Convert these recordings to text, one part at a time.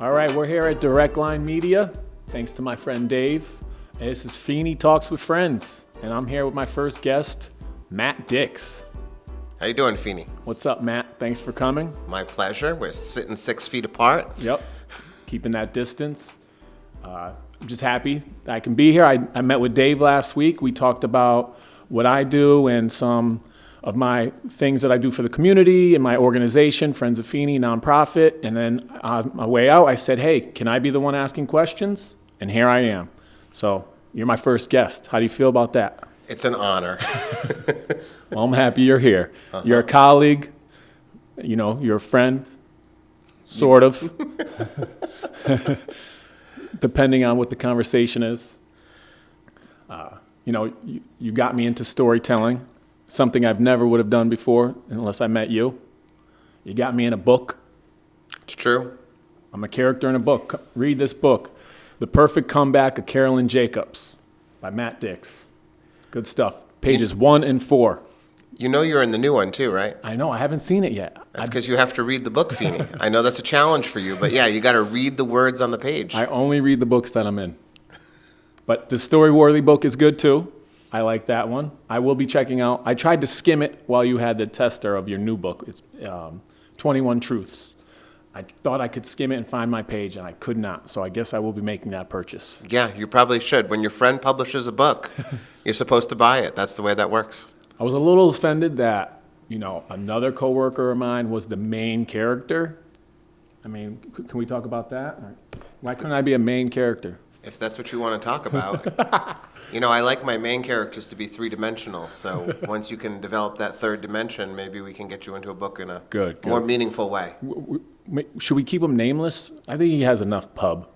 All right, we're here at Direct Line Media, thanks to my friend Dave. And this is Feeney Talks with Friends, and I'm here with my first guest, Matt Dix. How you doing, Feeney? What's up, Matt? Thanks for coming. My pleasure. We're sitting 6 feet apart. Yep, keeping that distance. I'm just happy that I can be here. I met with Dave last week. We talked about what I do and some of my things that I do for the community and my organization, Friends of Feeney, nonprofit. And then on my way out, I said, hey, can I be the one asking questions? And here I am. So you're my first guest. How do you feel about that? It's an honor. Well, I'm happy you're here. You're a colleague, you're a friend, sort of, depending on what the conversation is. You got me into storytelling, something I've never would have done before unless I met you. You got me in a book. It's true. I'm a character in a book. Read this book, The Perfect Comeback of Carolyn Jacobs by Matt Dix. Good stuff. Pages 1 and 4. You know you're in the new one too, right? I know. I haven't seen it yet. That's because you have to read the book, Feeney. I know that's a challenge for you, but yeah, you got to read the words on the page. I only read the books that I'm in. But the Story-worthy book is good too. I like that one. I will be checking out. I tried to skim it while you had the tester of your new book. It's 21 Truths. I thought I could skim it and find my page, and I could not. So I guess I will be making that purchase. Yeah, you probably should. When your friend publishes a book, you're supposed to buy it. That's the way that works. I was a little offended that, another coworker of mine was the main character. I mean, can we talk about that? Why couldn't I be a main character? If that's what you want to talk about. I like my main characters to be three-dimensional. So once you can develop that third dimension, maybe we can get you into a book in a more meaningful way. Should we keep him nameless? I think he has enough pub.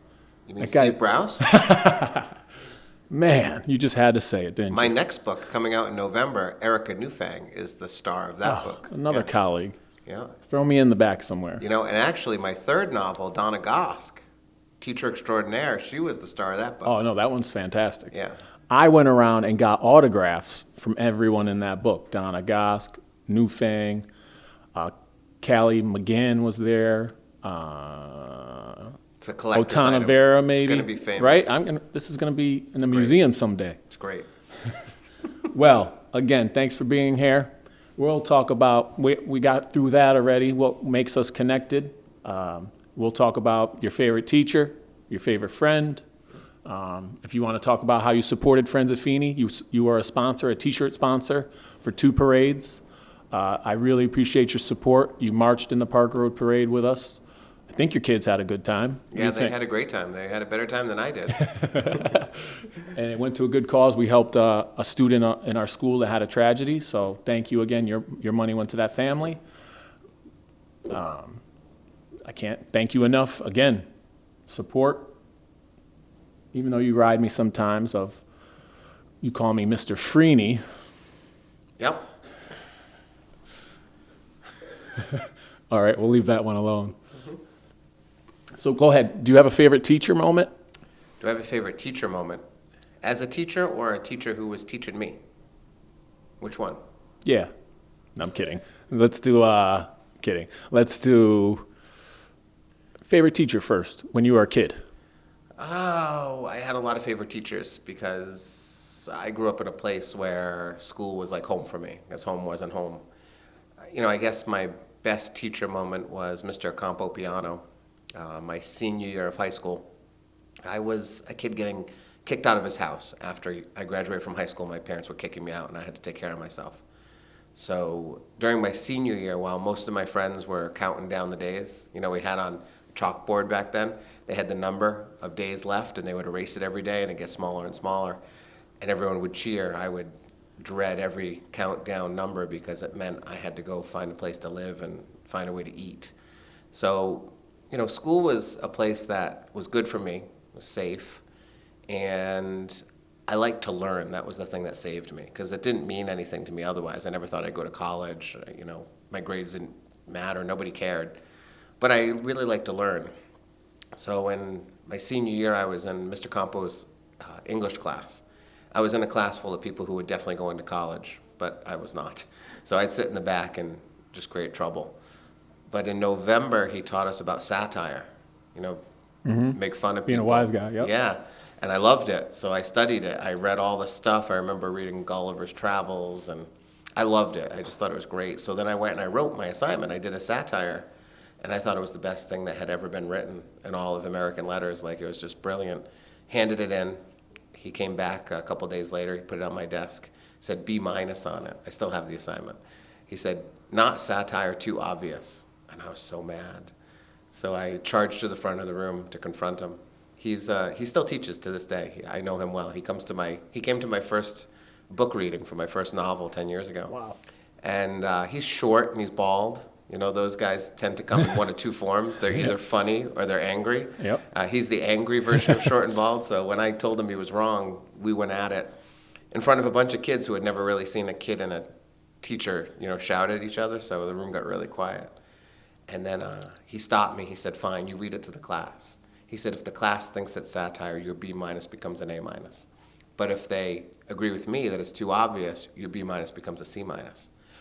You mean Steve Browse? Man, you just had to say it, didn't you? My next book coming out in November, Erica Newfang is the star of that book. Another colleague. Yeah. Throw me in the back somewhere. And actually my third novel, Donna Gosk, Teacher Extraordinaire, she was the star of that book. Oh, no, that one's fantastic. Yeah. I went around and got autographs from everyone in that book. Donna Gosk, Newfang, Callie McGann was there. It's a collector's Otana item. Vera, maybe. It's going to be famous. Right? This is going to be in the museum someday. It's great. Well, again, thanks for being here. We'll talk about, we got through that already, what makes us connected. We'll talk about your favorite teacher, your favorite friend. If you want to talk about how you supported Friends of Feeney, you are a sponsor, a t-shirt sponsor for 2 parades. I really appreciate your support. You marched in the Park Road Parade with us. I think your kids had a good time. Yeah, they had a great time. They had a better time than I did. And it went to a good cause. We helped a student in our school that had a tragedy. So thank you again. Your money went to that family. I can't thank you enough. Again, support. Even though you ride me sometimes you call me Mr. Feeney. Yep. All right, we'll leave that one alone. So go ahead. Do you have a favorite teacher moment? Do I have a favorite teacher moment? As a teacher or a teacher who was teaching me? Which one? Yeah. No, I'm kidding. Let's do favorite teacher first, when you were a kid. Oh, I had a lot of favorite teachers because I grew up in a place where school was like home for me, as home wasn't home. I guess my best teacher moment was Mr. Campopiano, my senior year of high school. I was a kid getting kicked out of his house. After I graduated from high school, my parents were kicking me out and I had to take care of myself. So during my senior year, while most of my friends were counting down the days, we had on chalkboard back then, they had the number of days left and they would erase it every day and it gets smaller and smaller and everyone would cheer. I would dread every countdown number because it meant I had to go find a place to live and find a way to eat. So, school was a place that was good for me, was safe, and I liked to learn. That was the thing that saved me because it didn't mean anything to me otherwise. I never thought I'd go to college. My grades didn't matter. Nobody cared. But I really liked to learn. So in my senior year, I was in Mr. Campo's English class. I was in a class full of people who were definitely going to college, but I was not. So I'd sit in the back and just create trouble. But in November, he taught us about satire. make fun of Being a people. wise guy, yep. Yeah, and I loved it, so I studied it. I read all the stuff. I remember reading Gulliver's Travels, and I loved it. I just thought it was great. So then I went and I wrote my assignment. I did a satire, and I thought it was the best thing that had ever been written in all of American letters. Like, it was just brilliant. Handed it in. He came back a couple days later. He put it on my desk. Said B- on it. I still have the assignment. He said, not satire, too obvious. And I was so mad. So I charged to the front of the room to confront him. He still teaches to this day. I know him well. He came to my first book reading for my first novel 10 years ago. Wow. And he's short and he's bald. You know, those guys tend to come in one of two forms. They're either funny or they're angry. Yep. He's the angry version of short and bald. So when I told him he was wrong, we went at it in front of a bunch of kids who had never really seen a kid and a teacher, shout at each other. So the room got really quiet. And then he stopped me. He said, fine, you read it to the class. He said, if the class thinks it's satire, your B- becomes an A-. But if they agree with me that it's too obvious, your B- becomes a C-,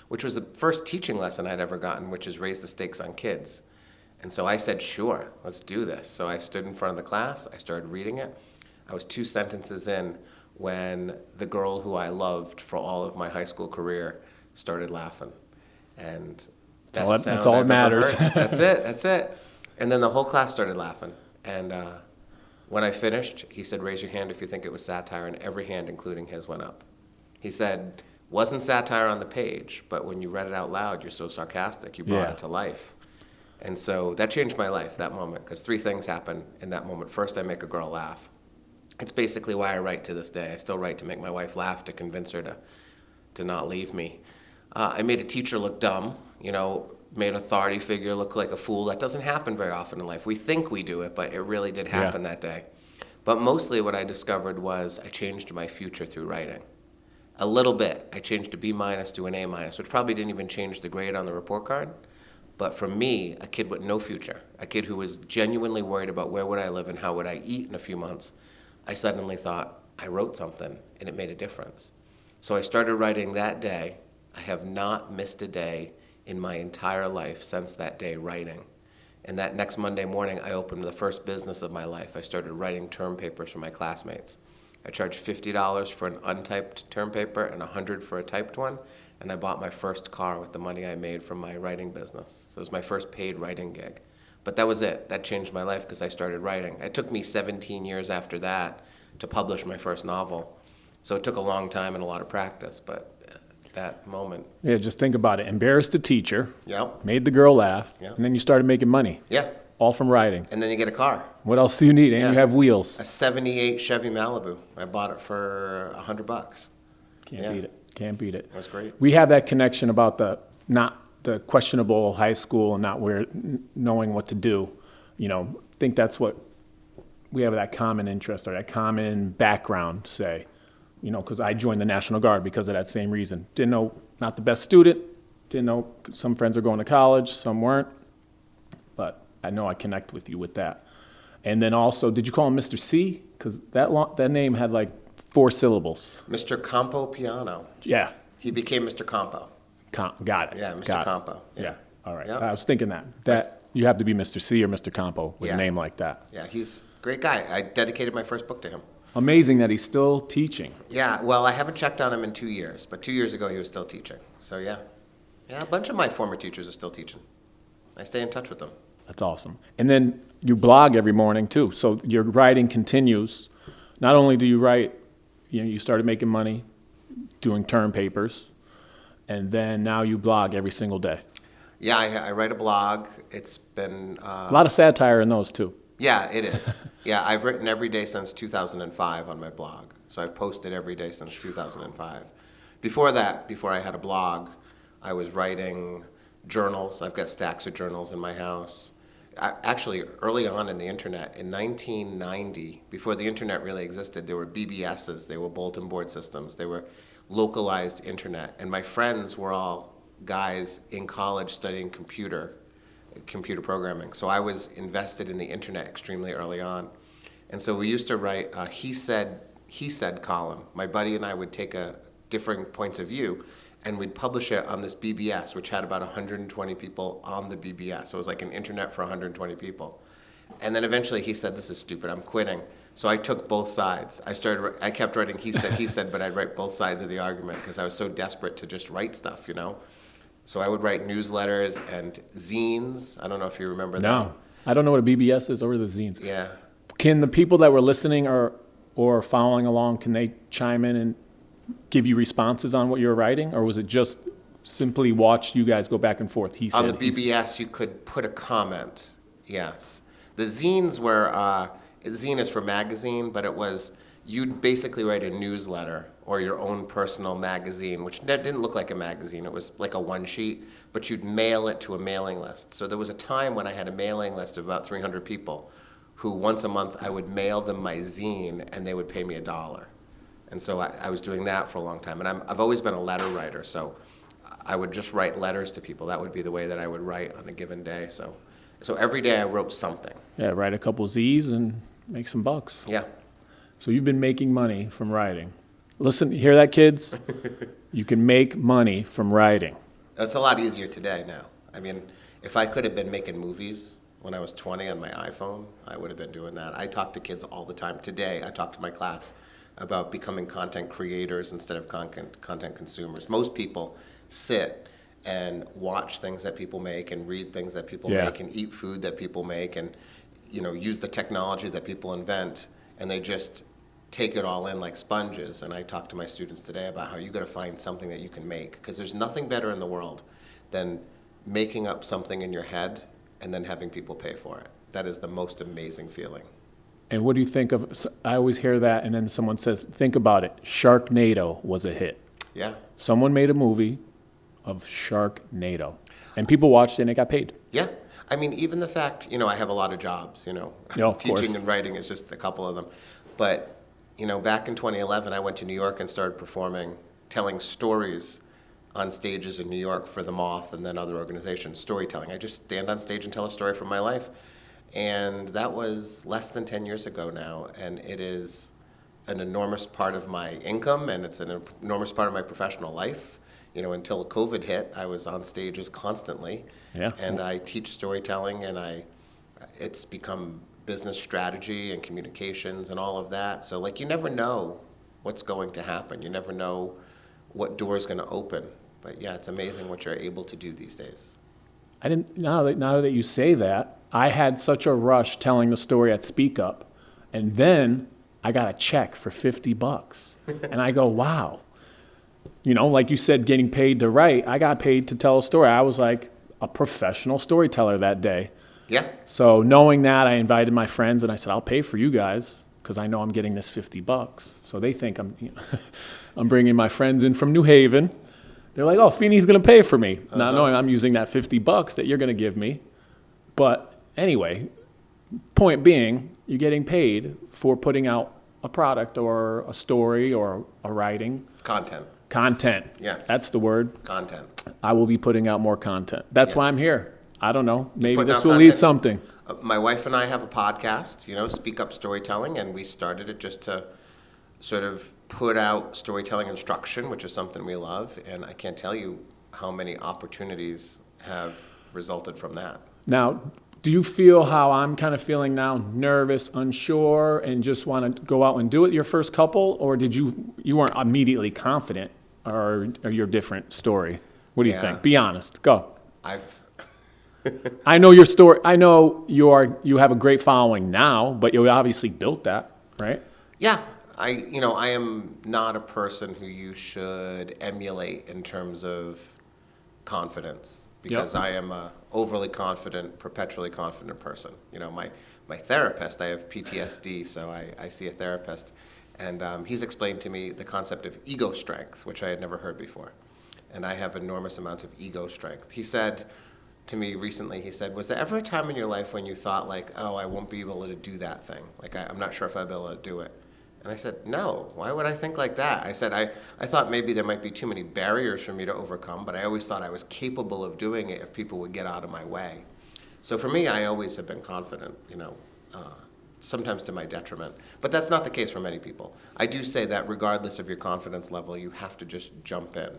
which was the first teaching lesson I'd ever gotten, which is raise the stakes on kids. And so I said, sure, let's do this. So I stood in front of the class. I started reading it. I was 2 sentences in when the girl who I loved for all of my high school career started laughing. And That's all that matters. That's it. And then the whole class started laughing. And when I finished, he said, raise your hand if you think it was satire, and every hand, including his, went up. He said, wasn't satire on the page, but when you read it out loud, you're so sarcastic, you brought it to life. And so that changed my life, that moment, because 3 things happened in that moment. First, I make a girl laugh. It's basically why I write to this day. I still write to make my wife laugh, to convince her to not leave me. I made a teacher look dumb, made an authority figure look like a fool. That doesn't happen very often in life. We think we do it, but it really did happen that day. But mostly what I discovered was I changed my future through writing. A little bit. I changed a B- to an A-, which probably didn't even change the grade on the report card. But for me, a kid with no future, a kid who was genuinely worried about where would I live and how would I eat in a few months, I suddenly thought, I wrote something and it made a difference. So I started writing that day. I have not missed a day in my entire life since that day writing. And that next Monday morning, I opened the first business of my life. I started writing term papers for my classmates. I charged $50 for an untyped term paper and $100 for a typed one. And I bought my first car with the money I made from my writing business. So it was my first paid writing gig. But that was it. That changed my life because I started writing. It took me 17 years after that to publish my first novel. So it took a long time and a lot of practice, but that moment. Yeah, just think about it. Embarrassed a teacher, Yep. made the girl laugh, Yep. and then you started making money. Yeah. All from writing. And then you get a car. What else do you need? And Yeah. you have wheels. A 78 Chevy Malibu. I bought it for $100. Can't beat it. Can't beat it. That's great. We have that connection about not the questionable high school and not knowing what to do. Think that's what we have, that common interest or that common background, say. Because I joined the National Guard because of that same reason. Didn't know, not the best student. Didn't know, some friends are going to college, some weren't. But I know I connect with you with that. And then also, did you call him Mr. C? Because that name had like 4 syllables. Mr. Campo Piano. Yeah. He became Mr. Campo. Got it. Yeah, Mr. Got it. Campo. Yeah. All right. Yeah. I was thinking that you have to be Mr. C or Mr. Campo with Yeah. a name like that. Yeah, he's a great guy. I dedicated my first book to him. Amazing that he's still teaching. Yeah, well, I haven't checked on him in 2 years, but 2 years ago he was still teaching. So yeah. Yeah, a bunch of my former teachers are still teaching. I stay in touch with them. That's awesome. And then you blog every morning too. So your writing continues. Not only do you write, you started making money doing term papers, and then now you blog every single day. Yeah, I write a blog. It's been... A lot of satire in those too. Yeah, it is. Yeah, I've written every day since 2005 on my blog. So I've posted every day since 2005. Before that, before I had a blog, I was writing journals. I've got stacks of journals in my house. Actually, early on in the internet, in 1990, before the internet really existed, there were BBSs, they were bulletin board systems, they were localized internet. And my friends were all guys in college studying computer programming. So I was invested in the internet extremely early on. And so we used to write a he said column. My buddy and I would take differing points of view, and we'd publish it on this BBS, which had about 120 people on the BBS. So it was like an internet for 120 people. And then eventually he said, "This is stupid. I'm quitting." So I took both sides. I kept writing he said, but I'd write both sides of the argument because I was so desperate to just write stuff, you know? So I would write newsletters and zines. I don't know if you remember that. No, I don't know what a BBS is or the zines. Yeah. Can the people that were listening or following along, can they chime in and give you responses on what you're writing? Or was it just simply watch you guys go back and forth? He said, On the BBS, you could put a comment, yes. The zines were, zine is for magazine, but it was, you'd basically write a newsletter or your own personal magazine, which didn't look like a magazine. It was like a one sheet, but you'd mail it to a mailing list. So there was a time when I had a mailing list of about 300 people who once a month I would mail them my zine and they would pay me $1. And so I was doing that for a long time. And I've always been a letter writer, so I would just write letters to people. That would be the way that I would write on a given day. So every day I wrote something. yeah, write a couple Z's and make some bucks. Yeah. So you've been making money from writing. Listen, hear that, kids? You can make money from writing. It's a lot easier today now. I mean, if I could have been making movies when I was 20 on my iPhone, I would have been doing that. I talk to kids all the time. Today, I talk to my class about becoming content creators instead of content consumers. Most people sit and watch things that people make and read things that people make and eat food that people make and, you know, use the technology that people invent, and they just take it all in like sponges. And I talk to my students today about how you got to find something that you can make, because there's nothing better in the world than making up something in your head and then having people pay for it. That is the most amazing feeling. And what do you think of, I always hear that, and then someone says, think about it, Sharknado was a hit. Yeah. Someone made a movie of Sharknado, and people watched it and they got paid. Yeah. I mean, even the fact, you know, I have a lot of jobs, you know. Yeah, of Teaching course. and writing is just a couple of them. But, you know, back in 2011, I went to New York and started performing, telling stories on stages in New York for The Moth and then other organizations, storytelling. I just stand on stage and tell a story from my life. And that was less than 10 years ago now, and it is an enormous part of my income, and it's an enormous part of my professional life. You know, until COVID hit, I was on stages constantly. Yeah. And I teach storytelling, and it's become business strategy and communications and all of that. So, like, you never know what's going to happen. You never know what door's going to open. But yeah, it's amazing what you're able to do these days. I didn't, now that you say that, I had such a rush telling the story at Speak Up, and then I got a check for $50. And I go, wow. You know, like you said, getting paid to write, I got paid to tell a story. I was like a professional storyteller that day. Yeah. So knowing that, I invited my friends and I said, I'll pay for you guys because I know I'm getting this $50. So they think I'm bringing my friends in from New Haven. They're like, oh, Feeney's going to pay for me. Not knowing I'm using that $50 that you're going to give me. But anyway, point being, you're getting paid for putting out a product or a story or a writing. Content. Yes. That's the word. Content. I will be putting out more content. That's why Yes. I'm here. I don't know. Maybe putting this out will content? lead something. My wife and I have a podcast, you know, Speak Up Storytelling, and we started it just to sort of put out storytelling instruction, which is something we love, and I can't tell you how many opportunities have resulted from that. Now, do you feel how I'm kind of feeling now, nervous, unsure, and just want to go out and do it your first couple, or did you weren't immediately confident, or your different story? What do you Yeah. think? Be honest. Go. I know your story. I know you have a great following now, but you obviously built that, right? Yeah, I am not a person who you should emulate in terms of confidence, because I am a overly confident, perpetually confident person. You know, my therapist, I have PTSD, so I see a therapist, and he's explained to me the concept of ego strength, which I had never heard before. And I have enormous amounts of ego strength. He said to me recently, he said, was there ever a time in your life when you thought like, oh, I won't be able to do that thing? Like, I'm not sure if I'll be able to do it. And I said, no, why would I think like that? I said, I thought maybe there might be too many barriers for me to overcome, but I always thought I was capable of doing it if people would get out of my way. So for me, I always have been confident, you know, sometimes to my detriment. But that's not the case for many people. I do say that regardless of your confidence level, you have to just jump in.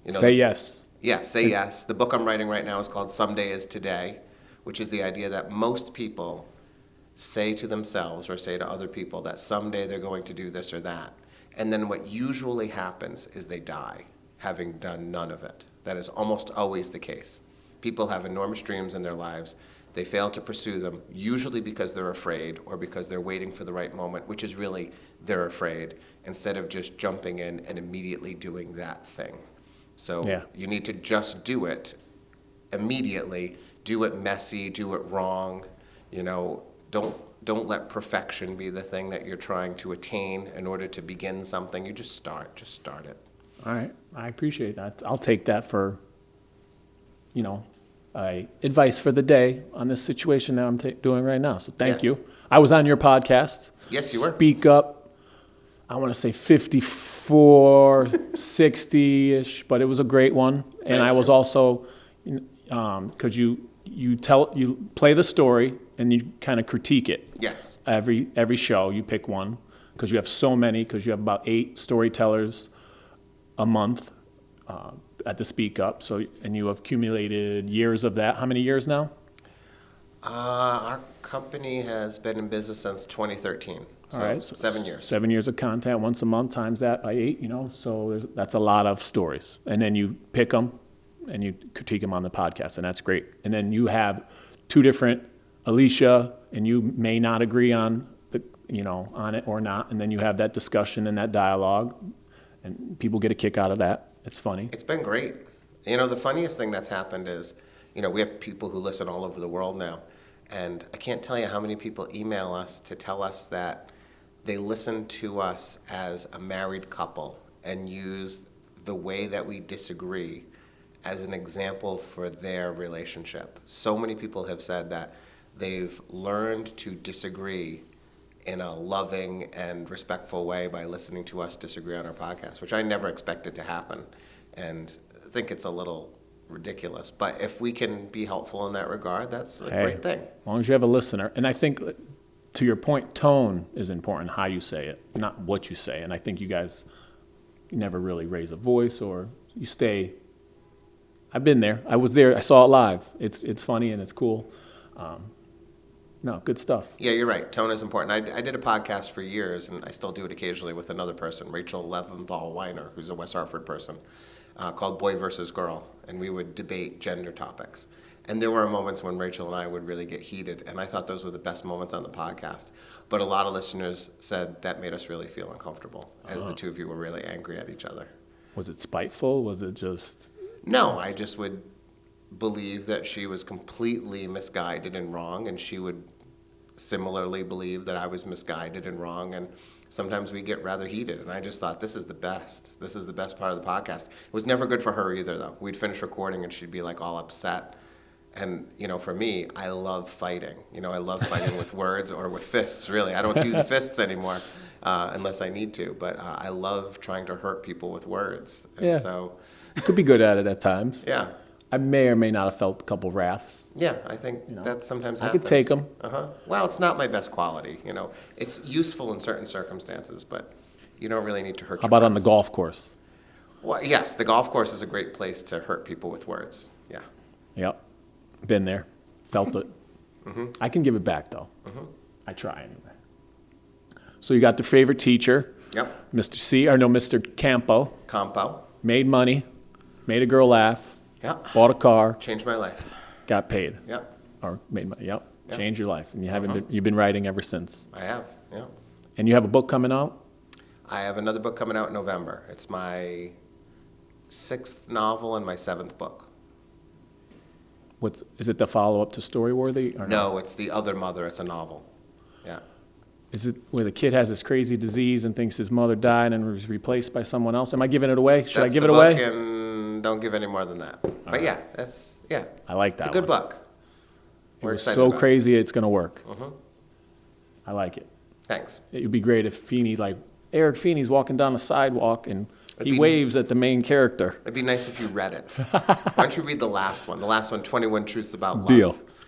You know, Say yes. Yeah, say yes. The book I'm writing right now is called Someday is Today, which is the idea that most people say to themselves or say to other people that someday they're going to do this or that. And then what usually happens is they die, having done none of it. That is almost always the case. People have enormous dreams in their lives. They fail to pursue them, usually because they're afraid or because they're waiting for the right moment, which is really they're afraid, instead of just jumping in and immediately doing that thing. So Yeah. you need to just do it immediately, do it messy, do it wrong. Don't let perfection be the thing that you're trying to attain in order to begin something. You just start it. All right. I appreciate that. I'll take that for, advice for the day on this situation that I'm doing right now. So thank Yes. you. I was on your podcast. Yes, you were. Speak Up. I want to say 54, 60-ish, but it was a great one. And Thank I was you. also, because you play the story and you kind of critique it. Yes. Every show you pick one, because you have so many, because you have about 8 storytellers a month at the Speak Up. And you have accumulated years of that. How many years now? Our company has been in business since 2013. So All right, 7 years. 7 years of content, once a month, times that by 8. So that's a lot of stories. And then you pick them and you critique them on the podcast, and that's great. And then you have 2 different Alicia, and you may not agree on on it or not, and then you have that discussion and that dialogue, and people get a kick out of that. It's funny. It's been great. The funniest thing that's happened is, we have people who listen all over the world now. And I can't tell you how many people email us to tell us that they listen to us as a married couple and use the way that we disagree as an example for their relationship. So many people have said that they've learned to disagree in a loving and respectful way by listening to us disagree on our podcast, which I never expected to happen. And I think it's a little ridiculous. But if we can be helpful in that regard, that's a great thing. As long as you have a listener. And I think, to your point, tone is important, how you say it, not what you say. And I think you guys never really raise a voice, or you stay. I've been there. I was there. I saw it live. It's funny and it's cool. No, good stuff. Yeah, you're right. Tone is important. I did a podcast for years, and I still do it occasionally with another person, Rachel Leventhal-Weiner, who's a West Hartford person, called Boy versus Girl, and we would debate gender topics. And there were moments when Rachel and I would really get heated, and I thought those were the best moments on the podcast. But a lot of listeners said that made us really feel uncomfortable, as the two of you were really angry at each other. Was it spiteful? Was it just... No, I just would believe that she was completely misguided and wrong, and she would similarly believe that I was misguided and wrong, and sometimes we get rather heated, and I just thought, this is the best. This is the best part of the podcast. It was never good for her either, though. We'd finish recording, and she'd be like all upset. And, for me, I love fighting. I love fighting with words or with fists, really. I don't do the fists anymore unless I need to, but I love trying to hurt people with words. And Yeah. so, You could be good at it at times. yeah. I may or may not have felt a couple wraths. Yeah, I think that sometimes I happens. could take 'em. Well, it's not my best quality. It's useful in certain circumstances, but you don't really need to hurt. How about on the friends. golf course? Well, yes, the golf course is a great place to hurt people with words. Yeah. Yep. Been there. Felt it. I can give it back, though. I try anyway. So you got the favorite teacher, Yep. Mr. Campo. Compo. Made money, made a girl laugh, Yeah. bought a car, Changed my life. got paid, Yep. or made money. Yep. Yep. Changed your life, and you've been writing ever since. I have. Yeah. And you have a book coming out. I have another book coming out in November. It's my 6th novel and my 7th book. Is it the follow up to Storyworthy or No, it's The Other Mother. It's a novel. Yeah. Is it where the kid has this crazy disease and thinks his mother died and was replaced by someone else? Am I giving it away? Should I give it That's away? the book, and don't give any more than that. But yeah, yeah. I like that It's a good one. book. It We're was excited so about it. crazy it's going to work. I like it. Thanks. It would be great if Feeney, like Eric Feeney's walking down the sidewalk and It'd he be- waves at the main character. It'd be nice if you read it. Why don't you read the last one? The last one, 21 Truths About Love.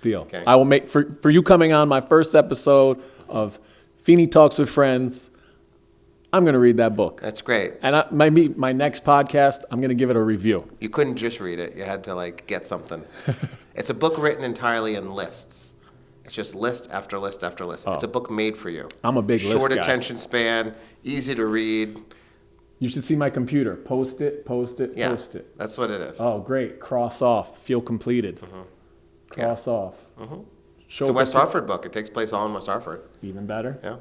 Deal. Okay. I will make, for you coming on my first episode of Feeney Talks with Friends, I'm going to read that book. That's great. And my next podcast, I'm going to give it a review. You couldn't just read it. You had to, get something. It's a book written entirely in lists. It's just list after list after list. Oh. It's a book made for you. I'm a big list Short guy. attention span, easy to read. You should see my computer. Post it, post it, Yeah, post it. that's what it is. Oh, great. Cross off. Feel completed. Cross off. Show It's a up West at- Hartford book. It takes place all in West Hartford. Even better. Yeah.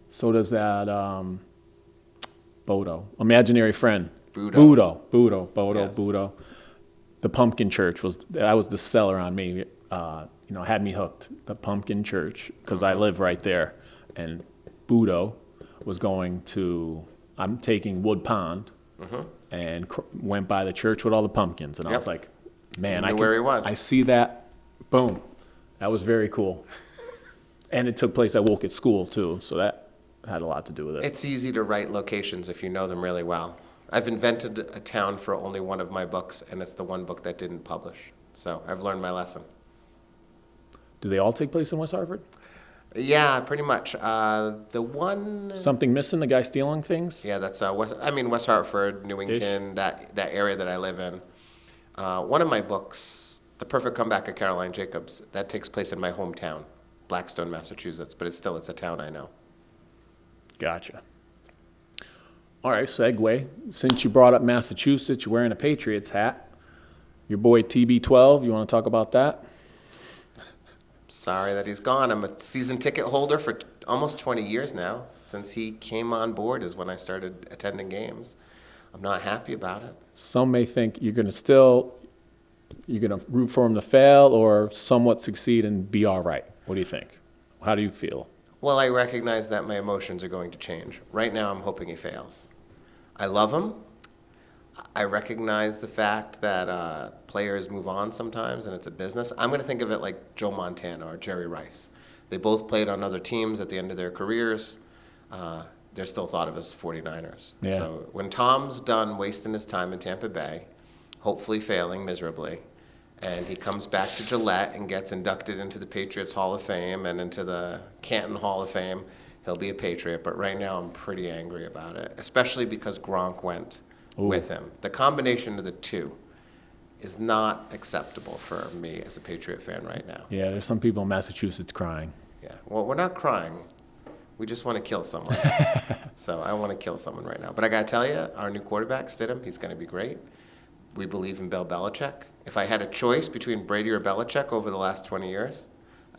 So does that Bodo. Imaginary Friend. Budo. Bodo, Yes. Budo. The Pumpkin Church was the seller on me. Had me hooked. The Pumpkin Church, because I live right there, and Budo was going to. I'm taking Wood Pond, and went by the church with all the pumpkins, and I Yep. was like, man, You knew where he was. I see that. Boom, that was very cool. And it took place at Woke School too, so that had a lot to do with it. It's easy to write locations if you know them really well. I've invented a town for only one of my books, and it's the one book that didn't publish. So I've learned my lesson. Do they all take place in West Hartford? Yeah, pretty much. The one, Something missing? The guy stealing things? yeah, that's West Hartford, Newington, that area that I live in. One of my books, The Perfect Comeback of Caroline Jacobs, that takes place in my hometown, Blackstone, Massachusetts, but it's a town I know. Gotcha. All right, segue. Since you brought up Massachusetts, you're wearing a Patriots hat. Your boy TB12, you want to talk about that? Sorry that he's gone. I'm a season ticket holder for almost 20 years now. Since he came on board is when I started attending games. I'm not happy about it. Some may think you're going to root for him to fail or somewhat succeed and be all right. What do you think? How do you feel? Well, I recognize that my emotions are going to change. Right now, I'm hoping he fails. I love him. I recognize the fact that players move on sometimes, and it's a business. I'm going to think of it like Joe Montana or Jerry Rice. They both played on other teams at the end of their careers. They're still thought of as 49ers. Yeah. So when Tom's done wasting his time in Tampa Bay, hopefully failing miserably, and he comes back to Gillette and gets inducted into the Patriots Hall of Fame and into the Canton Hall of Fame, he'll be a Patriot. But right now I'm pretty angry about it, especially because Gronk went with him. The combination of the two is not acceptable for me as a Patriot fan right now. Yeah, there's some people in Massachusetts crying. Yeah. Well, we're not crying. We just want to kill someone. So I want to kill someone right now. But I got to tell you, our new quarterback, Stidham, he's going to be great. We believe in Bill Belichick. If I had a choice between Brady or Belichick over the last 20 years,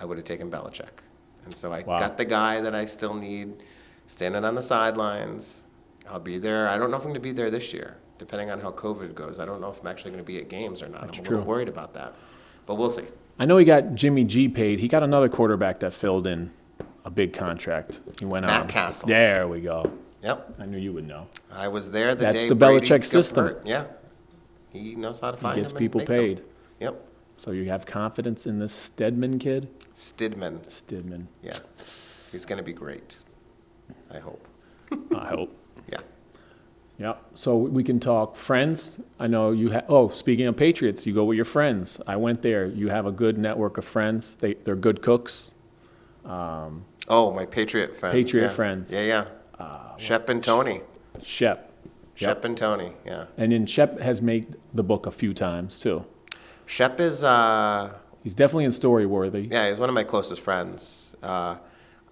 I would have taken Belichick. And so I got the guy that I still need standing on the sidelines. I'll be there. I don't know if I'm going to be there this year, depending on how COVID goes. I don't know if I'm actually going to be at games or not. I'm a little worried about that. But we'll see. I know he got Jimmy G paid. He got another quarterback that filled in a big contract. He went on. Matt Castle. There we go. Yep. I knew you would know. I was there the That's day the Brady Belichick got system. hurt. Yeah. He knows how to find Gets him and people makes 'em. paid. Yep. So you have confidence in this Stedman kid? Stidman. Stidman. Yeah. He's going to be great. I hope. I hope. Yeah. Yeah. So we can talk Friends. I know you have. Oh, speaking of Patriots, you go with your friends. I went there. You have a good network of friends. They're good cooks. Oh, my Patriot friends. Patriot yeah. friends. Yeah. Shep and Tony. Shep. Shep and Tony. Yeah. And then Shep has made the book a few times too. Shep is, He's definitely in story worthy. yeah, he's one of my closest friends.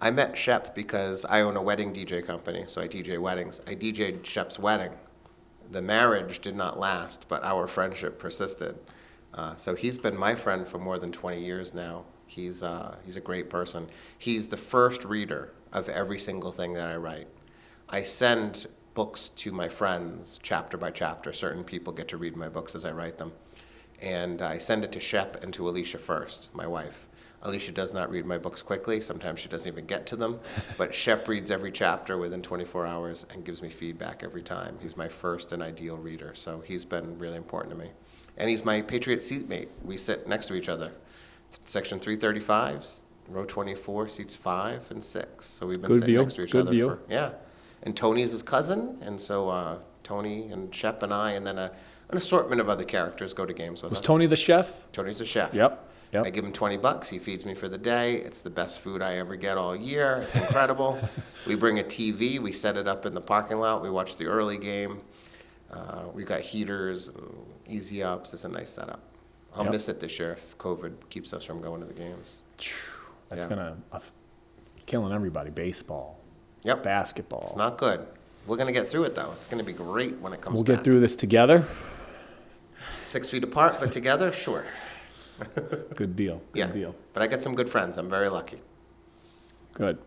I met Shep because I own a wedding DJ company, so I DJ weddings. I DJ'd Shep's wedding. The marriage did not last, but our friendship persisted. So he's been my friend for more than 20 years now. He's a great person. He's the first reader of every single thing that I write. I send books to my friends chapter by chapter. Certain people get to read my books as I write them. And I send it to Shep and to Alicia first, my wife. Alicia does not read my books quickly. Sometimes she doesn't even get to them. But Shep reads every chapter within 24 hours and gives me feedback every time. He's my first and ideal reader, so he's been really important to me. And he's my Patriot seatmate. We sit next to each other. Section 335, row 24, seats 5 and 6. So we've been Good sitting view. next to each Good other view. for, yeah. And Tony's his cousin, and so Tony and Shep and I, and then an assortment of other characters go to games with Was us. Tony the chef? Tony's a chef. Yep. I give him $20. He feeds me for the day. It's the best food I ever get all year. It's incredible. We bring a TV. We set it up in the parking lot. We watch the early game. We've got heaters, and easy ups. It's a nice setup. I'll Yep. miss it this year if COVID keeps us from going to the games. That's Yeah. gonna killing everybody. Baseball, Yep. basketball. It's not good. We're going to get through it, though. It's going to be great when it comes We'll back. get through this together. 6 feet apart, but together, sure. Good deal. Good Yeah. deal. But I get some good friends. I'm very lucky. Good.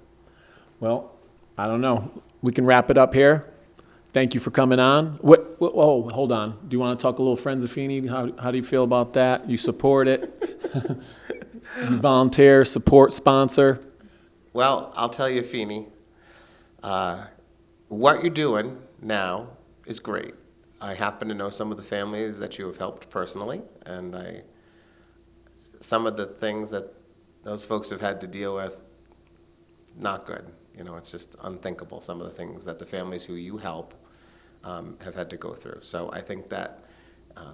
Well, I don't know. We can wrap it up here. Thank you for coming on. Oh, hold on. Do you want to talk a little Friends of Feeney? How do you feel about that? You support it? You volunteer, support, sponsor? Well, I'll tell you, Feeney, what you're doing now is great. I happen to know some of the families that you have helped personally, and some of the things that those folks have had to deal with, not good. You know, it's just unthinkable, some of the things that the families who you help have had to go through. So I think that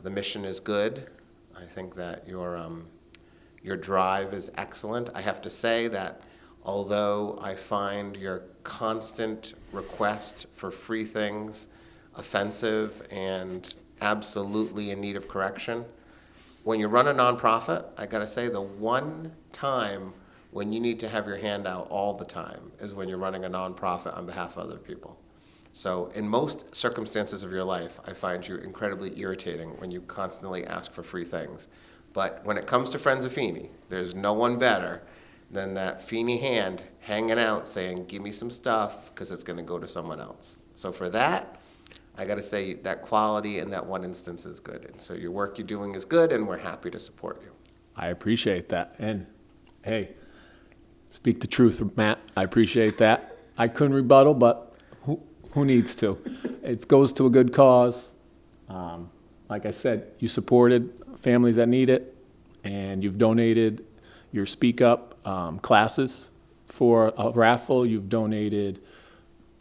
the mission is good. I think that your drive is excellent. I have to say that although I find your constant request for free things offensive and absolutely in need of correction, when you run a nonprofit, I gotta say the one time when you need to have your hand out all the time is when you're running a nonprofit on behalf of other people. So in most circumstances of your life, I find you incredibly irritating when you constantly ask for free things. But when it comes to Friends of Feeney, there's no one better than that Feeney hand hanging out saying, give me some stuff, because it's going to go to someone else. So for that, I got to say that quality in that one instance is good. And so your work you're doing is good, and we're happy to support you. I appreciate that. And hey, speak the truth, Matt. I appreciate that. I couldn't rebuttal, but who needs to? It goes to a good cause. Like I said, you supported families that need it, and you've donated your Speak Up classes for a raffle. You've donated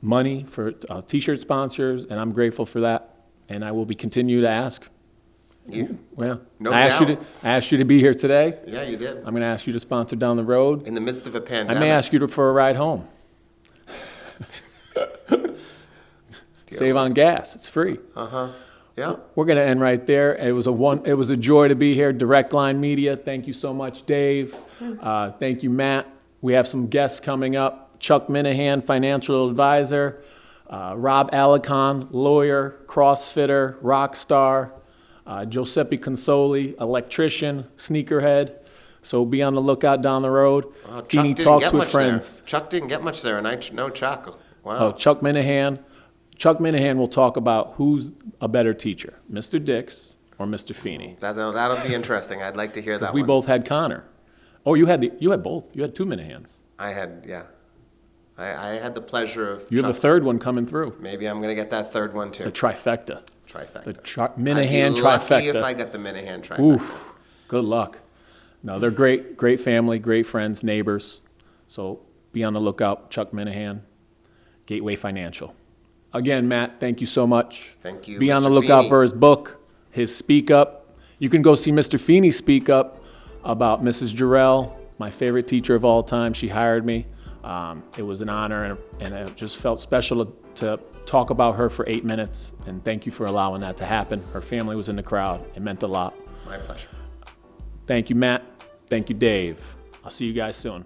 money for T-shirt sponsors, and I'm grateful for that. And I will be continue to ask. Yeah. Well, No I doubt. asked you to be here today. Yeah, you did. I'm going to ask you to sponsor down the road. In the midst of a I pandemic. may ask you for a ride home. Save on gas. It's free. Yeah. We're going to end right there. It was a joy to be here. Direct Line Media. Thank you so much, Dave. Thank you, Matt. We have some guests coming up. Chuck Minahan, financial advisor. Rob Alicon, lawyer, CrossFitter, rock star. Giuseppe Consoli, electrician, sneakerhead. So be on the lookout down the road. Wow, Chuck Feeney didn't Talks get with much Friends. there. Chuck didn't get much there, and I know Chuck. Wow. Oh, Chuck Minahan. Chuck Minahan will talk about who's a better teacher, Mr. Dix or Mr. Feeney. That'll be interesting. I'd like to hear that We one. both had Connor. Oh, you had both. You had two Minahans. I had, yeah. I had the pleasure of You have a Chuck's. third one coming through. Maybe I'm going to get that third one, too. The trifecta. Trifecta. The I'd Minahan be lucky if trifecta. I got the Minahan trifecta. Oof. Good luck. No, they're great family, great friends, neighbors. So be on the lookout. Chuck Minahan, Gateway Financial. Again, Matt, thank you so much. Thank you, Be on the Mr. lookout Feeney. for his book, his Speak Up. You can go see Mr. Feeney speak up about Mrs. Jarrell, my favorite teacher of all time. She hired me. It was an honor, and it just felt special to talk about her for 8 minutes. And thank you for allowing that to happen. Her family was in the crowd. It meant a lot. My pleasure. Thank you, Matt. Thank you, Dave. I'll see you guys soon.